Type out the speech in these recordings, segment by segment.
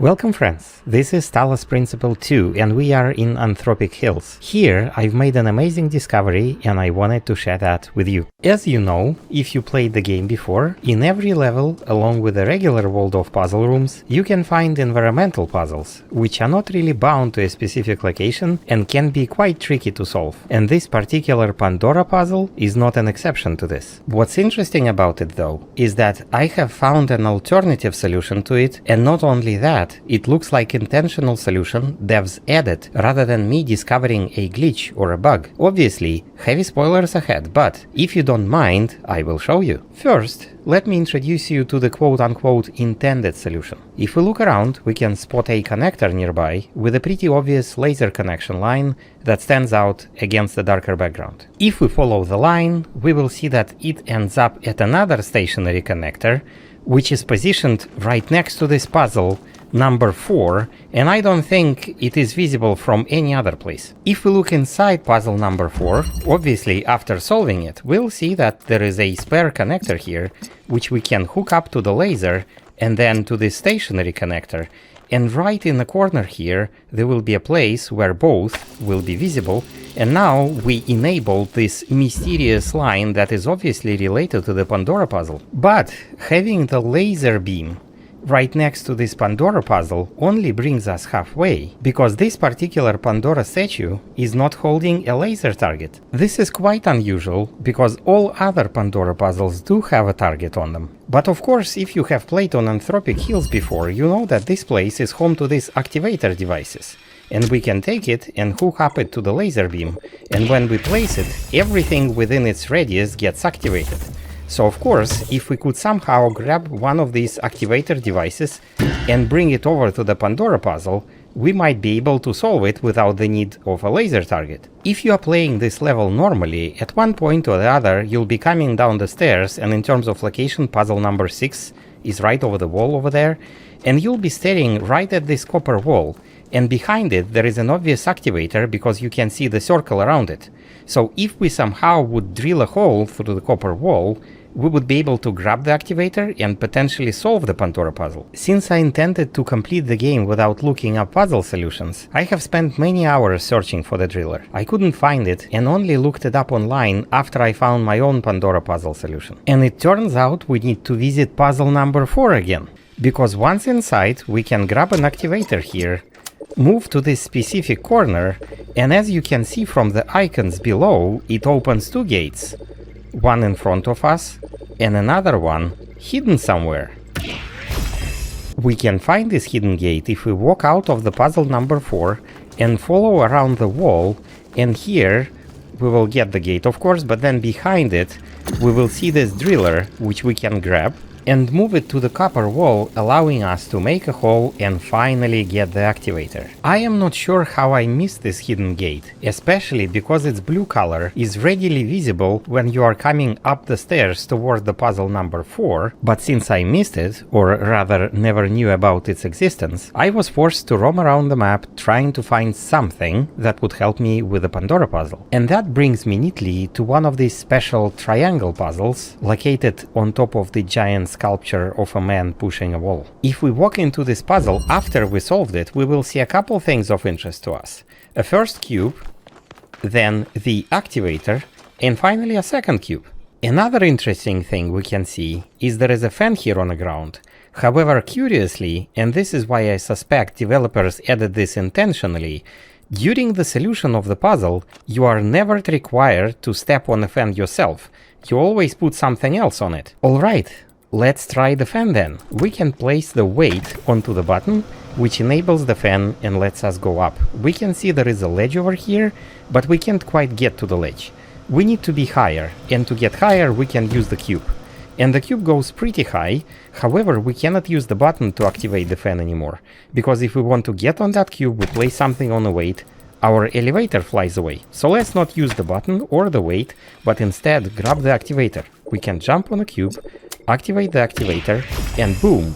Welcome friends, this is Talos Principle 2 and we are in Anthropic Hills. Here I've made an amazing discovery and I wanted to share that with you. As you know, if you played the game before, in every level, along with the regular world of puzzle rooms, you can find environmental puzzles, which are not really bound to a specific location and can be quite tricky to solve. And this particular Pandora puzzle is not an exception to this. What's interesting about it though, is that I have found an alternative solution to it, and not only that, it looks like intentional solution devs added rather than me discovering a glitch or a bug. Obviously, heavy spoilers ahead, but if you don't mind, I will show you. First, let me introduce you to the quote-unquote intended solution. If we look around, we can spot a connector nearby with a pretty obvious laser connection line that stands out against the darker background. If we follow the line, we will see that it ends up at another stationary connector, which is positioned right next to this puzzle number 4, and I don't think it is visible from any other place. If we look inside puzzle number 4, obviously after solving it, we'll see that there is a spare connector here, which we can hook up to the laser and then to this stationary connector. And right in the corner here, there will be a place where both will be visible, and now we enable this mysterious line that is obviously related to the Pandora puzzle. But having the laser beam right next to this Pandora puzzle only brings us halfway, because this particular Pandora statue is not holding a laser target. This is quite unusual, because all other Pandora puzzles do have a target on them. But of course, if you have played on Anthropic Hills before, you know that this place is home to these activator devices. And we can take it and hook up it to the laser beam, and when we place it, everything within its radius gets activated. So of course, if we could somehow grab one of these activator devices and bring it over to the Pandora puzzle, we might be able to solve it without the need of a laser target. If you are playing this level normally, at one point or the other you'll be coming down the stairs, and in terms of location, puzzle number 6 is right over the wall over there, and you'll be staring right at this copper wall, and behind it there is an obvious activator because you can see the circle around it. So if we somehow would drill a hole through the copper wall, we would be able to grab the activator and potentially solve the Pandora puzzle. Since I intended to complete the game without looking up puzzle solutions, I have spent many hours searching for the driller. I couldn't find it and only looked it up online after I found my own Pandora puzzle solution. And it turns out we need to visit puzzle number 4 again, because once inside we can grab an activator here, move to this specific corner, and as you can see from the icons below, it opens 2 gates. One in front of us and another one hidden somewhere. We can find this hidden gate if we walk out of the puzzle number 4 and follow around the wall, and here we will get the gate of course, but then behind it we will see this driller, which we can grab and move it to the copper wall, allowing us to make a hole and finally get the activator. I am not sure how I missed this hidden gate, especially because its blue color is readily visible when you are coming up the stairs toward the puzzle number 4, but since I missed it, or rather never knew about its existence, I was forced to roam around the map trying to find something that would help me with the Pandora puzzle. And that brings me neatly to one of these special triangle puzzles located on top of the giant sculpture of a man pushing a wall. If we walk into this puzzle after we solved it, we will see a couple things of interest to us. A first cube, then the activator, and finally a second cube. Another interesting thing we can see is there is a fan here on the ground. However, curiously, and this is why I suspect developers added this intentionally, during the solution of the puzzle, you are never required to step on the fan yourself. You always put something else on it. Alright, let's try the fan then. We can place the weight onto the button, which enables the fan and lets us go up. We can see there is a ledge over here, but we can't quite get to the ledge. We need to be higher, and to get higher we can use the cube. And the cube goes pretty high, however we cannot use the button to activate the fan anymore, because if we want to get on that cube we place something on the weight, our elevator flies away. So let's not use the button or the weight, but instead grab the activator. We can jump on a cube, activate the activator, and boom!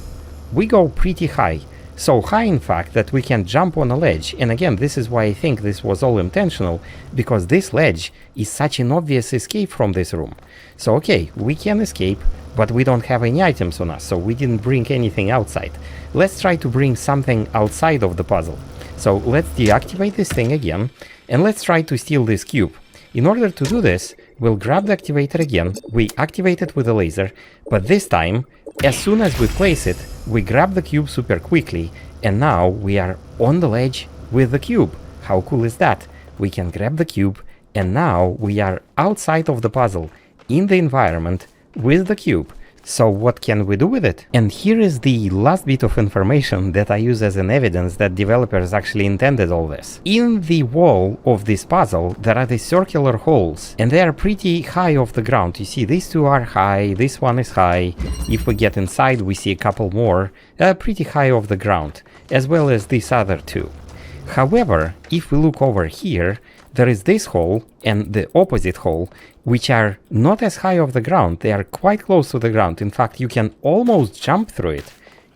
We go pretty high. So high in fact that we can jump on a ledge, and again this is why I think this was all intentional, because this ledge is such an obvious escape from this room. So okay, we can escape, but we don't have any items on us, so we didn't bring anything outside. Let's try to bring something outside of the puzzle. So let's deactivate this thing again, and let's try to steal this cube. In order to do this, we'll grab the activator again, we activate it with a laser, but this time, as soon as we place it, we grab the cube super quickly, and now we are on the ledge with the cube. How cool is that? We can grab the cube, and now we are outside of the puzzle, in the environment, with the cube. So what can we do with it? And here is the last bit of information that I use as an evidence that developers actually intended all this. In the wall of this puzzle, there are these circular holes, and they are pretty high off the ground. You see, these two are high, this one is high. If we get inside, we see a couple more, pretty high off the ground, as well as these other two. However, if we look over here, there is this hole and the opposite hole, which are not as high off the ground. They are quite close to the ground. In fact, you can almost jump through it.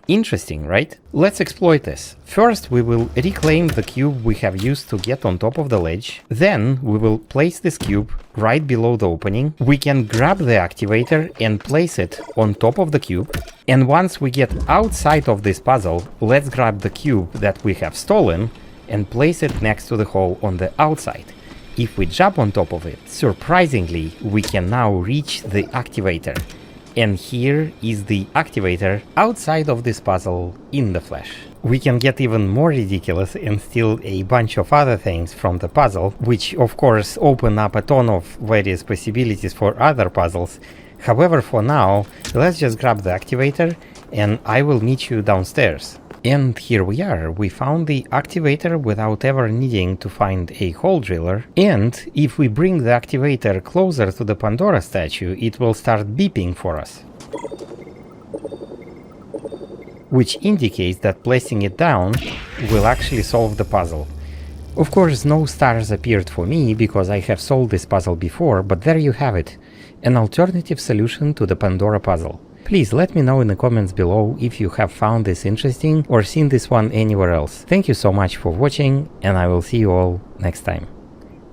Interesting, right? Let's exploit this. First, we will reclaim the cube we have used to get on top of the ledge. Then, we will place this cube right below the opening. We can grab the activator and place it on top of the cube. And once we get outside of this puzzle, let's grab the cube that we have stolen and place it next to the hole on the outside. If we jump on top of it, surprisingly, we can now reach the activator. And here is the activator outside of this puzzle in the flesh. We can get even more ridiculous and steal a bunch of other things from the puzzle, which of course open up a ton of various possibilities for other puzzles. However, for now, let's just grab the activator and I will meet you downstairs. And here we are, we found the activator without ever needing to find a hole driller, and if we bring the activator closer to the Pandora statue, it will start beeping for us. Which indicates that placing it down will actually solve the puzzle. Of course, no stars appeared for me because I have solved this puzzle before, but there you have it, an alternative solution to the Pandora puzzle. Please let me know in the comments below if you have found this interesting or seen this one anywhere else. Thank you so much for watching, and I will see you all next time.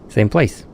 Same place.